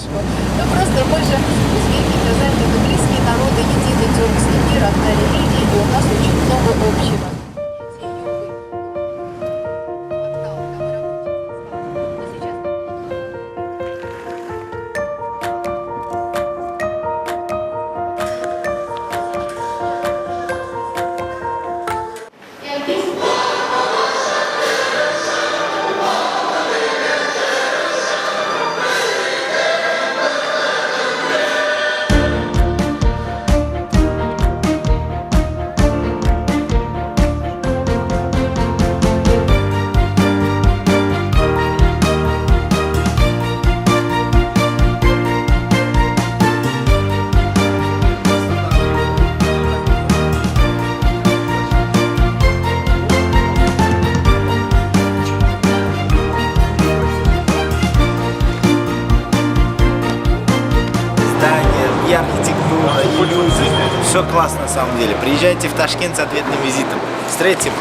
тяжко. Ну просто ми ж, оскільки казати, ми близькі народи, єдиний цілісний мір, одна релігія, і у нас дуже много общего. И архитектура, и люди. Все классно на самом деле. Приезжайте в Ташкент с ответным визитом. Встретим.